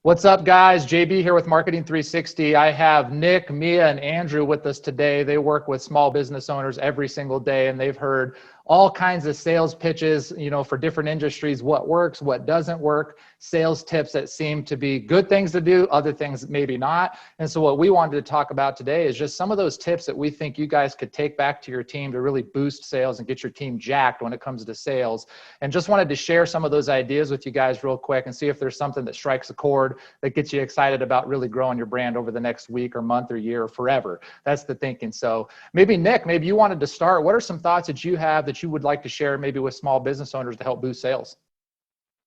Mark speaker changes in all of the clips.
Speaker 1: What's up, guys? JB here with Marketing 360. I have Nick, Mia, and Andrew with us today. They work with small business owners every single day, and they've heard all kinds of sales pitches, for different industries, what works, what doesn't work, sales tips that seem to be good things to do, other things maybe not. And so what we wanted to talk about today is just some of those tips that we think you guys could take back to your team to really boost sales and get your team jacked when it comes to sales. And just wanted to share some of those ideas with you guys real quick and see if there's something that strikes a chord that gets you excited about really growing your brand over the next week or month or year or forever. That's the thinking. So maybe Nick, maybe you wanted to start. What are some thoughts that you have that you would like to share maybe with small business owners to help boost sales?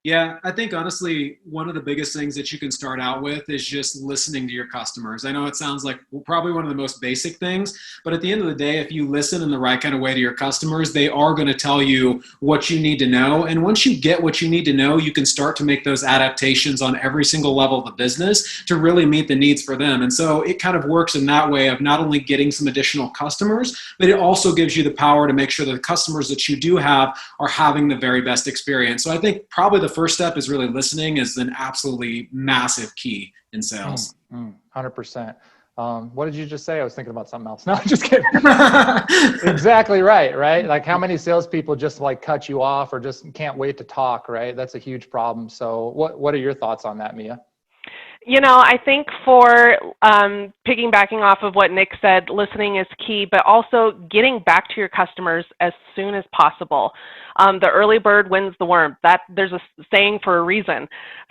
Speaker 2: Yeah, I think honestly, one of the biggest things that you can start out with is just listening to your customers. I know it sounds like probably one of the most basic things, but at the end of the day, if you listen in the right kind of way to your customers, they are going to tell you what you need to know. And once you get what you need to know, you can start to make those adaptations on every single level of the business to really meet the needs for them. And so it kind of works in that way of not only getting some additional customers, but it also gives you the power to make sure that the customers that you do have are having the very best experience. So I think probably the first step is really listening is an absolutely massive key in sales.
Speaker 1: 100%. What did you just say? I was thinking about something else. No, I'm just kidding. Exactly right? Like how many salespeople just like cut you off or just can't wait to talk, right? That's a huge problem. So what are your thoughts on that, Mia?
Speaker 3: I think for piggybacking off of what Nick said, listening is key, but also getting back to your customers as soon as possible. The early bird wins the worm. There's a saying for a reason.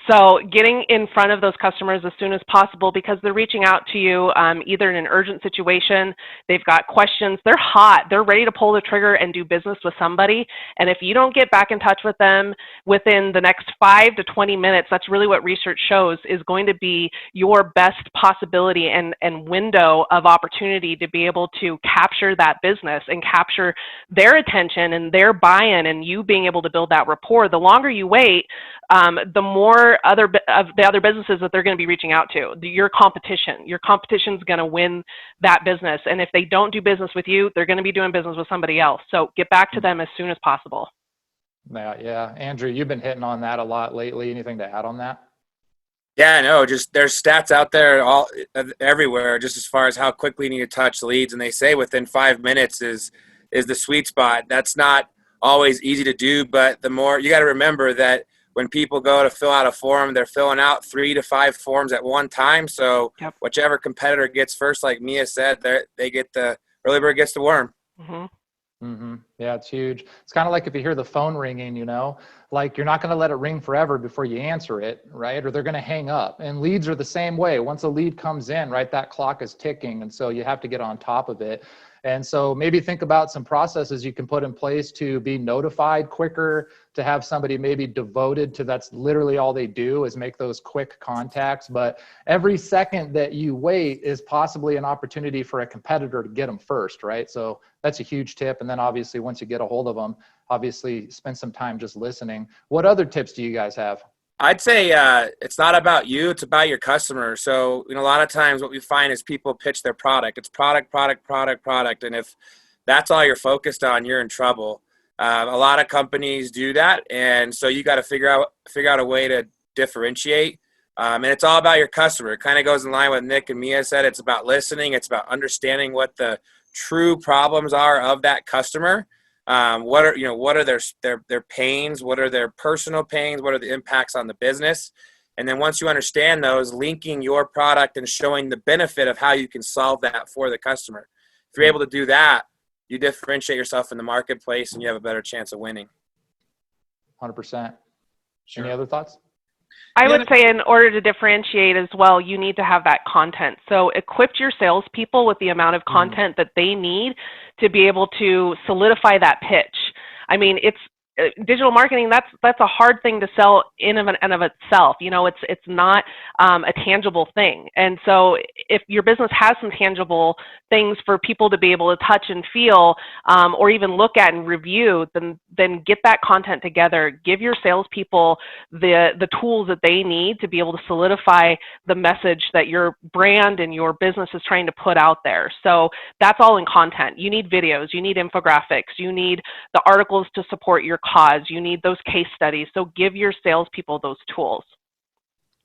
Speaker 3: So getting in front of those customers as soon as possible because they're reaching out to you either in an urgent situation, they've got questions, they're hot, they're ready to pull the trigger and do business with somebody. And if you don't get back in touch with them within the next 5 to 20 minutes, that's really what research shows is going to be your best possibility and window of opportunity to be able to capture that business and capture their attention and their buy-in and you being able to build that rapport. The longer you wait, the more of the other businesses that they're going to be reaching out to. Your competition's going to win that business. And if they don't do business with you, they're going to be doing business with somebody else. So get back to them as soon as possible.
Speaker 1: Yeah. Andrew, you've been hitting on that a lot lately. Anything to add on that?
Speaker 4: Yeah, no, just there's stats out there everywhere, just as far as how quickly you need to touch leads. And they say within 5 minutes is the sweet spot. That's not always easy to do, but the more you got to remember that when people go to fill out a form, they're filling out 3 to 5 forms at one time. So Whichever competitor gets first, like Mia said, they get the early bird gets the worm.
Speaker 1: Yeah, it's huge. It's kind of like if you hear the phone ringing, like you're not going to let it ring forever before you answer it, right? Or they're going to hang up. And leads are the same way. Once a lead comes in, right, that clock is ticking. And so you have to get on top of it. And so maybe think about some processes you can put in place to be notified quicker, to have somebody maybe devoted to that's literally all they do is make those quick contacts. But every second that you wait is possibly an opportunity for a competitor to get them first, right? So that's a huge tip. And then obviously once you get a hold of them, obviously spend some time just listening. What other tips do you guys have?
Speaker 4: I'd say it's not about you, it's about your customer. So, a lot of times what we find is people pitch their product. It's product. And if that's all you're focused on, you're in trouble. A lot of companies do that. And so you got to figure out a way to differentiate. And it's all about your customer. It kind of goes in line with Nick and Mia said. It's about listening. It's about understanding what the true problems are of that customer. What are their pains? What are their personal pains? What are the impacts on the business? And then once you understand those, linking your product and showing the benefit of how you can solve that for the customer. If you're able to do that, you differentiate yourself in the marketplace and you have a better chance of winning.
Speaker 1: 100%.
Speaker 4: Sure.
Speaker 1: Any other thoughts?
Speaker 3: I would say in order to differentiate as well, you need to have that content. So equip your salespeople with the amount of content that they need to be able to solidify that pitch. I mean, it's digital marketing. That's a hard thing to sell in and of itself. It's not a tangible thing. And so if your business has some tangible things for people to be able to touch and feel, or even look at and review, then get that content together. Give your salespeople the tools that they need to be able to solidify the message that your brand and your business is trying to put out there. So that's all in content. You need videos, you need infographics, you need the articles to support your cause, you need those case studies. So give your salespeople those tools.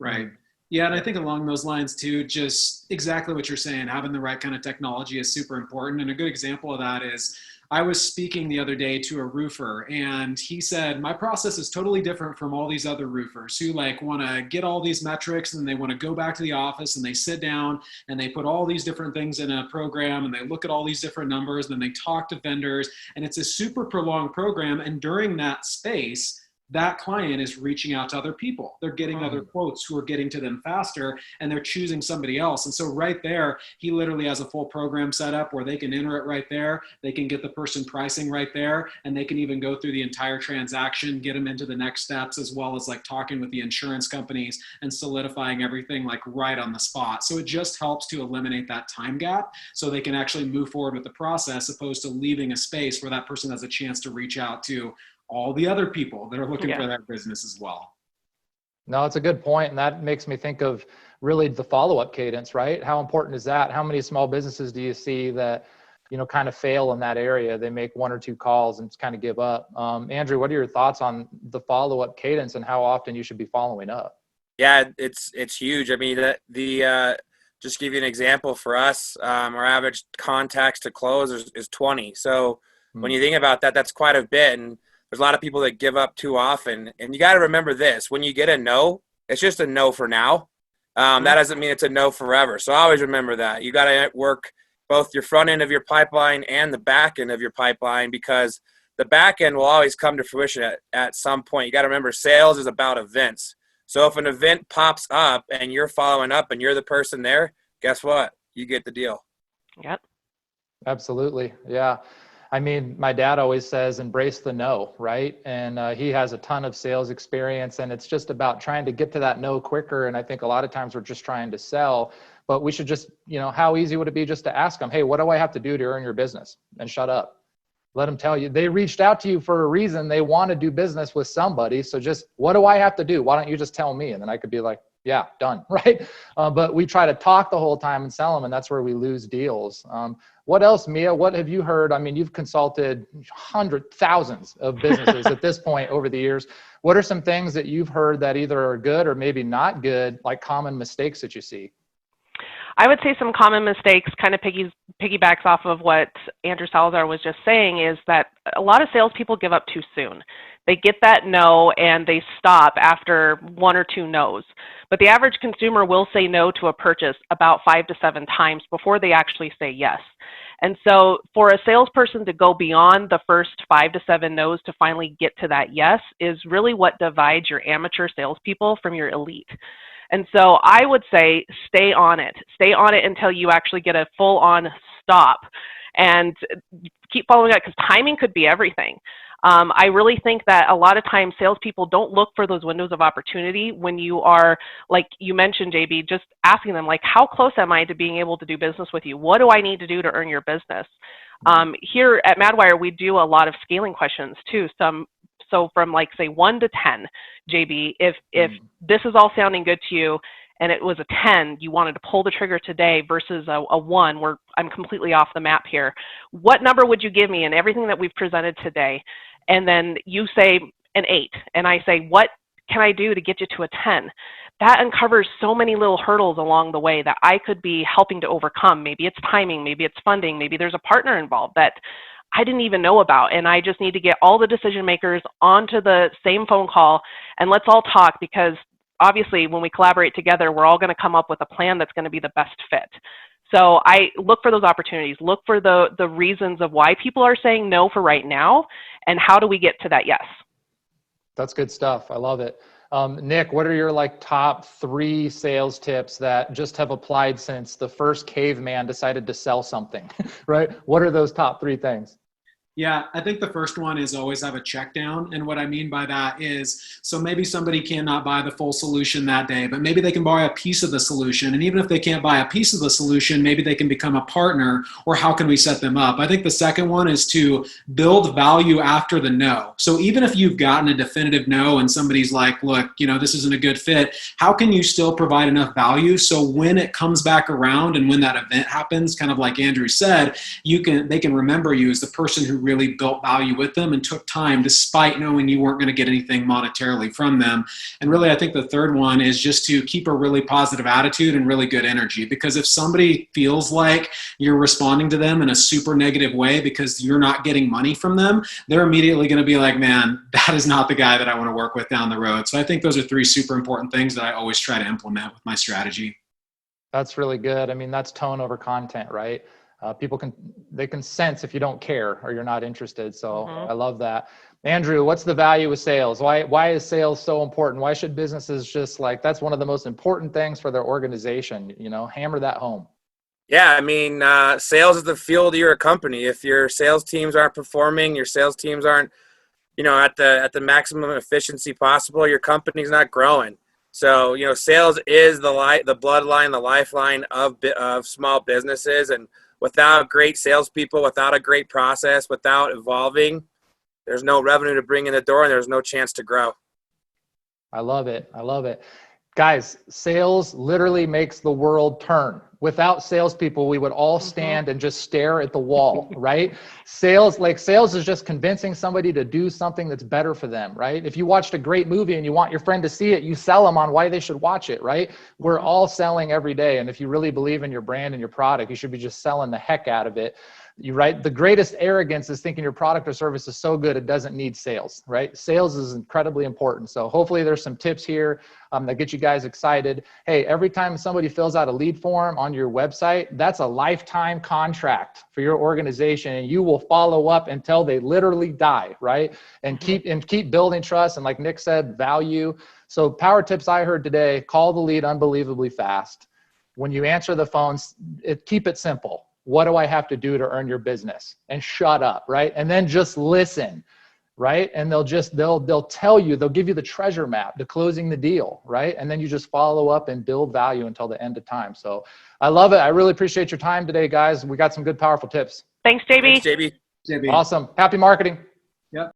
Speaker 2: Right. Yeah, and I think along those lines too, just exactly what you're saying, having the right kind of technology is super important. And a good example of that is I was speaking the other day to a roofer, and he said, my process is totally different from all these other roofers who like want to get all these metrics and they want to go back to the office and they sit down and they put all these different things in a program and they look at all these different numbers and then they talk to vendors, and it's a super prolonged program. And during that space, that client is reaching out to other people. They're getting other quotes who are getting to them faster, and they're choosing somebody else. And so right there, he literally has a full program set up where they can enter it right there. They can get the person pricing right there, and they can even go through the entire transaction, get them into the next steps, as well as like talking with the insurance companies and solidifying everything like right on the spot. So it just helps to eliminate that time gap so they can actually move forward with the process, opposed to leaving a space where that person has a chance to reach out to all the other people that are looking for that business as well.
Speaker 1: No, it's a good point. And that makes me think of really the follow-up cadence, right? How important is that? How many small businesses do you see that, kind of fail in that area? They make one or two calls and kind of give up. Andrew, what are your thoughts on the follow-up cadence and how often you should be following up?
Speaker 4: Yeah, it's huge. I mean, just give you an example for us, our average contacts to close is 20. So when you think about that, that's quite a bit. And there's a lot of people that give up too often. And you got to remember this: when you get a no, it's just a no for now. That doesn't mean it's a no forever. So always remember that. You got to work both your front end of your pipeline and the back end of your pipeline, because the back end will always come to fruition at some point. You got to remember, sales is about events. So if an event pops up and you're following up and you're the person there, guess what? You get the deal.
Speaker 3: Yep.
Speaker 1: Absolutely. Yeah. I mean, my dad always says, embrace the no, right? And he has a ton of sales experience, and it's just about trying to get to that no quicker. And I think a lot of times we're just trying to sell, but we should just, how easy would it be just to ask them, hey, what do I have to do to earn your business? And shut up. Let them tell you. They reached out to you for a reason. They want to do business with somebody. So just, what do I have to do? Why don't you just tell me? And then I could be like, yeah, done, right? But we try to talk the whole time and sell them, and that's where we lose deals. What else, Mia? What have you heard? I mean, you've consulted thousands of businesses at this point over the years. What are some things that you've heard that either are good or maybe not good, like common mistakes that you see?
Speaker 3: I would say some common mistakes kind of piggybacks off of what Andrew Salazar was just saying, is that a lot of salespeople give up too soon. They get that no and they stop after one or two no's. But the average consumer will say no to a purchase about 5 to 7 times before they actually say yes. And so for a salesperson to go beyond the first 5 to 7 no's to finally get to that yes is really what divides your amateur salespeople from your elite. And so I would say stay on it. Stay on it until you actually get a full-on stop, and keep following up, because timing could be everything. I really think that a lot of times salespeople don't look for those windows of opportunity when you are, like you mentioned, JB, just asking them, like, how close am I to being able to do business with you? What do I need to do to earn your business? Here at Madwire, we do a lot of scaling questions too. So from like, say, 1 to 10, JB, if this is all sounding good to you and it was a 10, you wanted to pull the trigger today versus a 1 where I'm completely off the map here, what number would you give me in everything that we've presented today? And then you say an 8, and I say, what can I do to get you to a 10? That uncovers so many little hurdles along the way that I could be helping to overcome. Maybe it's timing, maybe it's funding, maybe there's a partner involved that I didn't even know about, and I just need to get all the decision makers onto the same phone call, and let's all talk, because obviously when we collaborate together, we're all going to come up with a plan that's going to be the best fit. So I look for those opportunities, look for the reasons of why people are saying no for right now, and how do we get to that yes.
Speaker 1: That's good stuff. I love it. Nick, what are your top 3 sales tips that just have applied since the first caveman decided to sell something, right? What are those top 3 things?
Speaker 2: Yeah, I think the first one is always have a check down. And what I mean by that is, so maybe somebody cannot buy the full solution that day, but maybe they can buy a piece of the solution. And even if they can't buy a piece of the solution, maybe they can become a partner, or how can we set them up? I think the second one is to build value after the no. So even if you've gotten a definitive no and somebody's like, look, this isn't a good fit, how can you still provide enough value so when it comes back around and when that event happens, kind of like Andrew said, they can remember you as the person who really built value with them and took time despite knowing you weren't going to get anything monetarily from them. And really, I think the third one is just to keep a really positive attitude and really good energy, because if somebody feels like you're responding to them in a super negative way because you're not getting money from them, they're immediately going to be like, man, that is not the guy that I want to work with down the road. So I think those are three super important things that I always try to implement with my strategy.
Speaker 1: That's really good. I mean, that's tone over content, right? People can sense if you don't care or you're not interested. So I love that. Andrew, what's the value of sales? Why is sales so important? Why should businesses just that's one of the most important things for their organization, hammer that home.
Speaker 4: Yeah, I mean, sales is the fuel to your company. If your sales teams aren't performing, your sales teams aren't, at the maximum efficiency possible, your company's not growing. So, sales is the bloodline, the lifeline of small businesses. And without great salespeople, without a great process, without evolving, there's no revenue to bring in the door and there's no chance to grow.
Speaker 1: I love it. Guys, sales literally makes the world turn. Without salespeople, we would all stand and just stare at the wall, right? Sales is just convincing somebody to do something that's better for them, right? If you watched a great movie and you want your friend to see it, you sell them on why they should watch it, right? We're all selling every day. And if you really believe in your brand and your product, you should be just selling the heck out of it. Right? The greatest arrogance is thinking your product or service is so good it doesn't need sales, right? Sales is incredibly important. So hopefully there's some tips here that get you guys excited. Hey, every time somebody fills out a lead form on your website, that's a lifetime contract for your organization, and you will follow up until they literally die, right? And keep building trust. And like Nick said, value. So power tips I heard today: call the lead unbelievably fast. When you answer the phones, keep it simple. What do I have to do to earn your business? And shut up, right? And then just listen, right? And they'll tell you, they'll give you the treasure map to closing the deal, right? And then you just follow up and build value until the end of time. So I love it. I really appreciate your time today, guys. We got some good, powerful tips.
Speaker 3: Thanks, JB.
Speaker 4: Thanks, JB.
Speaker 2: JB.
Speaker 1: Awesome. Happy marketing.
Speaker 2: Yep.